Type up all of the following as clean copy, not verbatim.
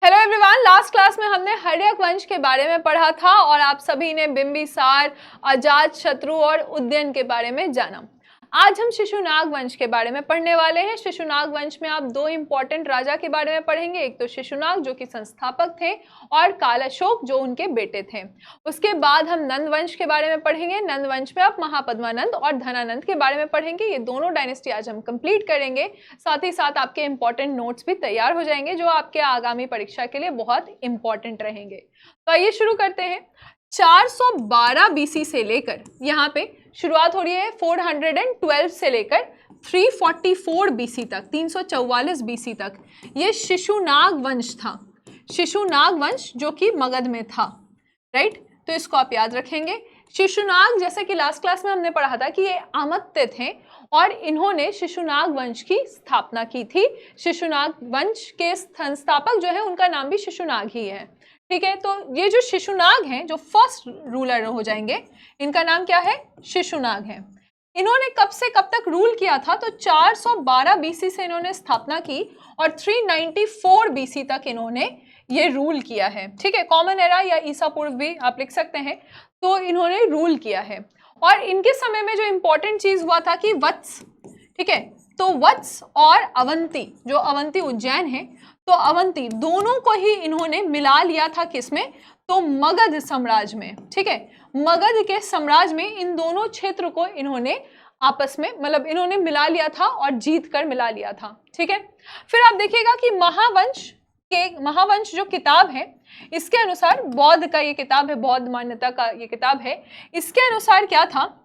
Hello everyone, last class में हमने हर्यक वंश के बारे में पढ़ा था और आप सभी ने बिंबिसार, अजातशत्रु और उदयन के बारे में जाना। आज हम शिशुनाग वंश के बारे में पढ़ने वाले हैं। शिशुनाग वंश में आप दो इंपॉर्टेंट राजा के बारे में पढ़ेंगे, एक तो शिशुनाग जो कि संस्थापक थे और कालाशोक जो उनके बेटे थे। उसके बाद हम नंद वंश के बारे में पढ़ेंगे। नंद वंश में आप महापद्मानंद और धनानंद के बारे में पढ़ेंगे। ये दोनों डायनेस्टी आज हम कंप्लीट करेंगे। साथ ही साथ आपके इंपॉर्टेंट नोट्स भी तैयार हो जाएंगे जो आपके आगामी परीक्षा के लिए बहुत इंपॉर्टेंट रहेंगे। तो आइए शुरू करते हैं। 412 बीसी से लेकर यहाँ पे शुरुआत हो रही है 412 से लेकर 344 बीसी तक, 344 बीसी तक ये शिशुनाग वंश था। शिशुनाग वंश जो कि मगध में था, राइट। तो इसको आप याद रखेंगे। शिशुनाग, जैसे कि लास्ट क्लास में हमने पढ़ा था कि ये अमत्य थे और इन्होंने शिशुनाग वंश की स्थापना की थी। शिशुनाग वंश के संस्थापक जो है उनका नाम भी शिशुनाग ही है, ठीक है। तो ये जो शिशुनाग हैं, जो फर्स्ट रूलर हो जाएंगे, इनका नाम क्या है? शिशुनाग है। इन्होंने कब से कब तक रूल किया था? तो 412 बीसी से इन्होंने स्थापना की और 394 बीसी तक इन्होंने ये रूल किया है, ठीक है। कॉमन एरा या ईसा पूर्व भी आप लिख सकते हैं। तो इन्होंने रूल किया है और इनके समय में जो इंपॉर्टेंट चीज हुआ था कि वत्स, ठीक है, तो वत्स और अवंती, जो अवंती उज्जैन है, तो अवंती दोनों को ही इन्होंने मिला लिया था। किसमें? तो मगध साम्राज्य में, ठीक है। मगध के साम्राज्य में इन दोनों क्षेत्र को इन्होंने आपस में, मतलब इन्होंने मिला लिया था और जीत कर मिला लिया था, ठीक है। फिर आप देखिएगा कि महावंश जो किताब है, इसके अनुसार, बौद्ध का ये किताब है, बौद्ध मान्यता का ये किताब है, इसके अनुसार क्या था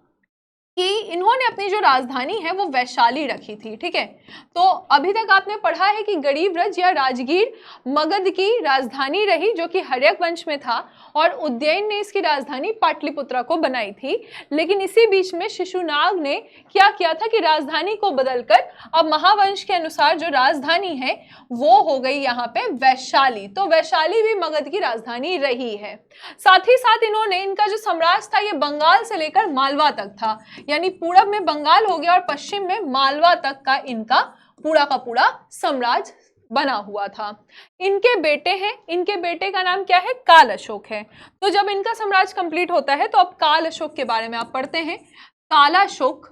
कि इन्होंने अपनी जो राजधानी है वो वैशाली रखी थी, ठीक है। तो अभी तक आपने पढ़ा है कि गरीबरज या राजगीर मगध की राजधानी रही जो कि हर्यक वंश में था और उज्जैन ने इसकी राजधानी पाटलिपुत्रा को बनाई थी। लेकिन इसी बीच में शिशुनाग ने क्या किया था कि राजधानी को बदलकर अब महावंश के अनुसार जो राजधानी है वो हो गई यहाँ पे वैशाली। तो वैशाली भी मगध की राजधानी रही है। साथ ही साथ इन्होंने, इनका जो साम्राज्य था ये बंगाल से लेकर मालवा तक था, यानी पूरब में बंगाल हो गया और पश्चिम में मालवा तक का इनका पूरा का पूरा साम्राज्य बना हुआ था। इनके बेटे हैं, इनके बेटे का नाम क्या है? काल अशोक है। तो जब इनका साम्राज्य कंप्लीट होता है तो अब काल अशोक के बारे में आप पढ़ते हैं। कालाशोक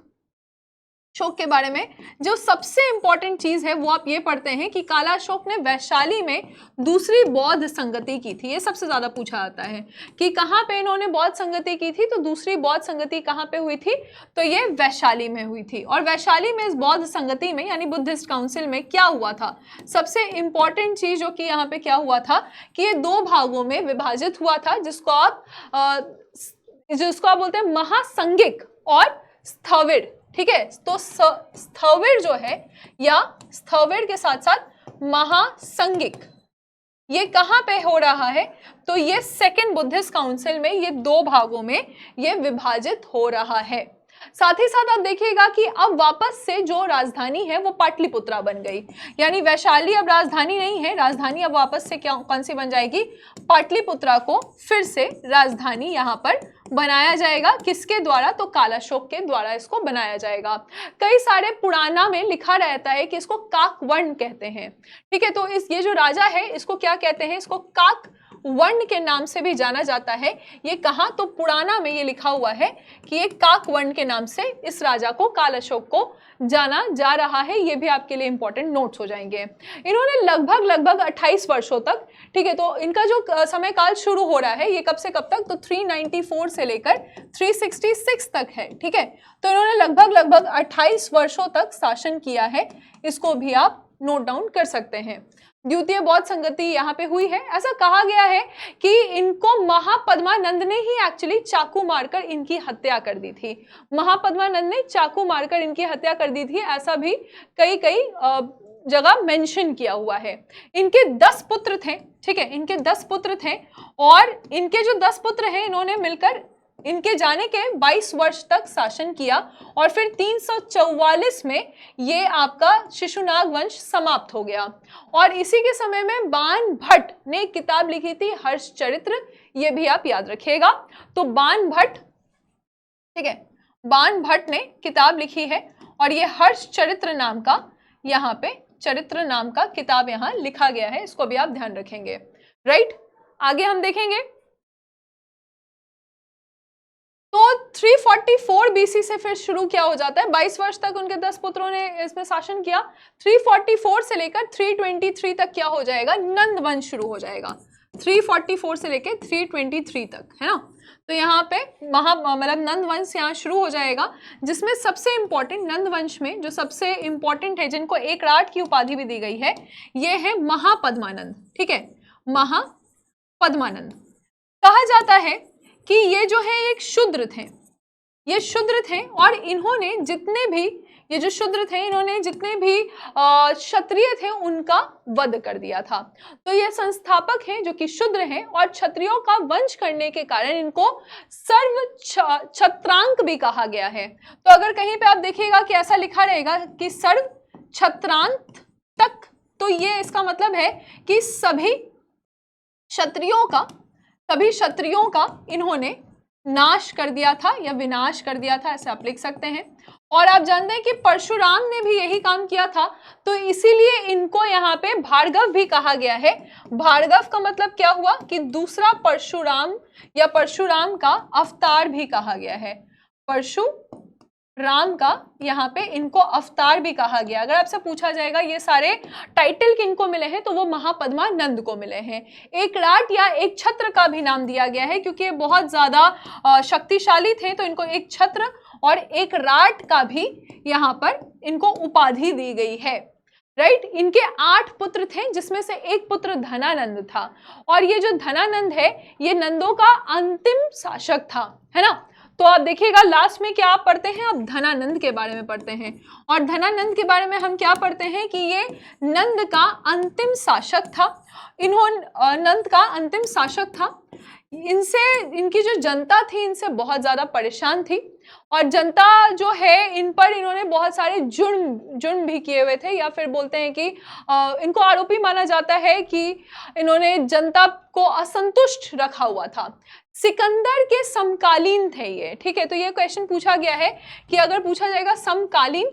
के बारे में जो सबसे इंपॉर्टेंट चीज है वो आप ये पढ़ते हैं कि कालाशोक ने वैशाली में दूसरी बौद्ध संगति की थी। ये सबसे ज्यादा पूछा जाता है कि कहाँ पे इन्होंने बौद्ध संगति की थी। तो दूसरी बौद्ध संगति कहाँ पे हुई थी? तो ये वैशाली में हुई थी। और वैशाली में इस बौद्ध संगति में, यानी बुद्धिस्ट काउंसिल में क्या हुआ था? सबसे इंपॉर्टेंट चीज जो कि यहाँ पे क्या हुआ था कि ये दो भागों में विभाजित हुआ था, जिसको आप बोलते हैं महासंगिक और स्थविर, ठीक है। तो स्थविर जो है या स्थविर के साथ साथ महासंगिक, ये कहां पे हो रहा है? तो ये सेकेंड बुद्धिस्ट काउंसिल में ये दो भागों में ये विभाजित हो रहा है। साथ ही साथ आप देखिएगा कि अब वापस से जो राजधानी है वो पाटलिपुत्रा बन गई, यानी वैशाली अब राजधानी नहीं है। राजधानी अब वापस से कौन सी बन जाएगी? पाटलिपुत्रा को फिर से राजधानी यहाँ पर बनाया जाएगा। किसके द्वारा? तो कालाशोक के द्वारा इसको बनाया जाएगा। कई सारे पुराना में लिखा रहता है कि इसको काकवर्ण कहते हैं, ठीक है। तो ये जो राजा है इसको क्या कहते हैं? इसको काक वर्ण के नाम से भी जाना जाता है। ये कहाँ? तो पुराना में ये लिखा हुआ है कि ये काक वर्ण के नाम से इस राजा को, कालाशोक को जाना जा रहा है। ये भी आपके लिए इंपॉर्टेंट नोट्स हो जाएंगे। इन्होंने लगभग 28 वर्षों तक, ठीक है, तो इनका जो समय काल शुरू हो रहा है ये कब से कब तक? तो 394 से लेकर 366 तक है, ठीक है। तो इन्होंने लगभग 28 वर्षों तक शासन किया है। इसको भी आप नोट डाउन कर सकते हैं। द्वितीय बौद्ध संगति यहाँ पे हुई है। ऐसा कहा गया है कि इनको महापद्मानंद ने ही एक्चुअली चाकू मारकर इनकी हत्या कर दी थी। महापद्मानंद ने चाकू मारकर इनकी हत्या कर दी थी, ऐसा भी कई जगह मेंशन किया हुआ है। इनके 10 पुत्र थे, ठीक है, इनके 10 पुत्र थे और इनके जो 10 पुत्र हैं इन्होंने मिलकर इनके जाने के 22 वर्ष तक शासन किया और फिर 344 में ये आपका शिशुनाग वंश समाप्त हो गया। और इसी के समय में बाण भट्ट ने एक किताब लिखी थी, हर्षचरित्र। ये भी आप याद रखिएगा। तो बाण भट्ट, ठीक है, बाण भट्ट ने किताब लिखी है और ये हर्षचरित्र नाम का यहाँ पे चरित्र नाम का किताब यहाँ लिखा गया है, इसको भी आप ध्यान रखेंगे। राइट, आगे हम देखेंगे तो 344 बीसी से फिर शुरू क्या हो जाता है, 22 वर्ष तक उनके 10 पुत्रों ने इसमें शासन किया। 344 से लेकर 323 तक क्या हो जाएगा, नंद वंश शुरू हो जाएगा। 344 से लेकर 323 तक, है ना। तो यहाँ पे मतलब नंद वंश यहाँ शुरू हो जाएगा, जिसमें सबसे इंपॉर्टेंट नंद वंश में जो सबसे इंपॉर्टेंट है, जिनको एक राट की उपाधि भी दी गई है, ये है महापद्मानंद। ठीक है, महापद्मानंद। कहा जाता है कि ये जो है एक शूद्र थे, ये शूद्र थे और इन्होंने जितने भी, ये जो शूद्र थे, इन्होंने जितने भी क्षत्रिय थे उनका वध कर दिया था। तो ये संस्थापक हैं जो कि शूद्र हैं और क्षत्रियों का वंश करने के कारण इनको सर्व क्षत्रांक भी कहा गया है। तो अगर कहीं पे आप देखिएगा कि ऐसा लिखा रहेगा कि सर्व क्षत्रांत तक, तो ये इसका मतलब है कि सभी क्षत्रियों का इन्होंने नाश कर दिया था या विनाश कर दिया था, ऐसे आप लिख सकते हैं। और आप जानते हैं कि परशुराम ने भी यही काम किया था, तो इसीलिए इनको यहाँ पे भार्गव भी कहा गया है। भार्गव का मतलब क्या हुआ कि दूसरा परशुराम या परशुराम का अवतार भी कहा गया है। परशुराम का यहाँ पे इनको अवतार भी कहा गया। अगर आपसे पूछा जाएगा ये सारे टाइटल किनको मिले हैं, तो वो महापद्मानंद को मिले हैं। एक राट या एक छत्र का भी नाम दिया गया है, क्योंकि ये बहुत ज्यादा शक्तिशाली थे, तो इनको एक छत्र और एक राट का भी यहाँ पर इनको उपाधि दी गई है। राइट, इनके 8 पुत्र थे, जिसमें से एक पुत्र धनानंद था, और ये जो धनानंद है ये नंदों का अंतिम शासक था, है ना। तो आप देखिएगा लास्ट में क्या आप पढ़ते हैं, अब धनानंद के बारे में पढ़ते हैं, और धनानंद के बारे में हम क्या पढ़ते हैं कि ये नंद का अंतिम शासक था। नंद का अंतिम शासक था। इनकी जो जनता थी इनसे बहुत ज्यादा परेशान थी, और जनता जो है इन पर इन्होंने बहुत सारे जुर्म भी किए हुए थे, या फिर बोलते हैं कि इनको आरोपी माना जाता है कि इन्होंने जनता को असंतुष्ट रखा हुआ था। सिकंदर के समकालीन थे ये। ठीक है, तो ये क्वेश्चन पूछा गया है कि अगर पूछा जाएगा समकालीन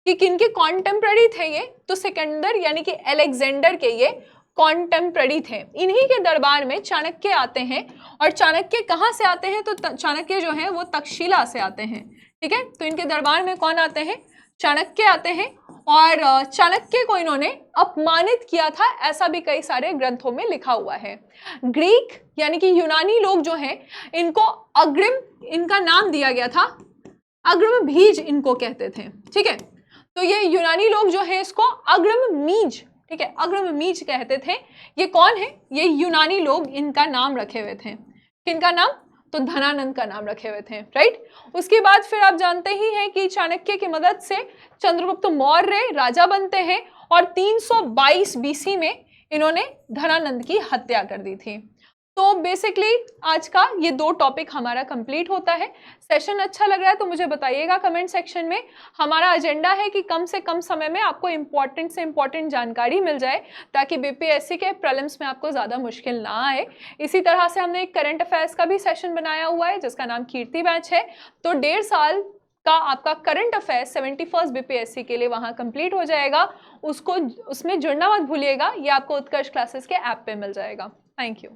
कि किनके कॉन्टेम्पररी थे ये, तो सिकंदर यानी कि अलेक्जेंडर के ये कॉन्टेम्पररी थे। इन्हीं के दरबार में चाणक्य आते हैं, और चाणक्य कहाँ से आते हैं, तो चाणक्य जो है वो तक्षशिला से आते हैं। ठीक है, तो इनके दरबार में कौन आते हैं, चाणक्य आते हैं, और चाणक्य को इन्होंने अपमानित किया था, ऐसा भी कई सारे ग्रंथों में लिखा हुआ है। ग्रीक यानी कि यूनानी लोग जो हैं इनको अग्रिम, इनका नाम दिया गया था, अग्रमीज इनको कहते थे। ठीक है, तो ये यूनानी लोग जो है इसको अग्रमीज, ठीक है, अग्रमीज कहते थे। ये कौन है, ये यूनानी लोग, इनका नाम रखे हुए थे। किनका नाम, तो धनानंद का नाम रखे हुए थे। राइट, उसके बाद फिर आप जानते ही हैं कि चाणक्य की मदद से चंद्रगुप्त मौर्य राजा बनते हैं, और 322 बीसी में इन्होंने धनानंद की हत्या कर दी थी। तो बेसिकली आज का ये 2 टॉपिक हमारा कंप्लीट होता है। सेशन अच्छा लग रहा है तो मुझे बताइएगा कमेंट सेक्शन में। हमारा एजेंडा है कि कम से कम समय में आपको इम्पोर्टेंट से इम्पोर्टेंट जानकारी मिल जाए, ताकि बीपीएससी के प्रीलिम्स में आपको ज़्यादा मुश्किल ना आए। इसी तरह से हमने एक करंट अफेयर्स का भी सेशन बनाया हुआ है, जिसका नाम कीर्ति बैच है। तो 1.5 साल का आपका करंट अफेयर्स 71st बीपीएससी के लिए वहाँ कंप्लीट हो जाएगा। उसमें जुड़ना मत भूलिएगा, ये आपको उत्कर्ष क्लासेस के ऐप पे मिल जाएगा। Thank you.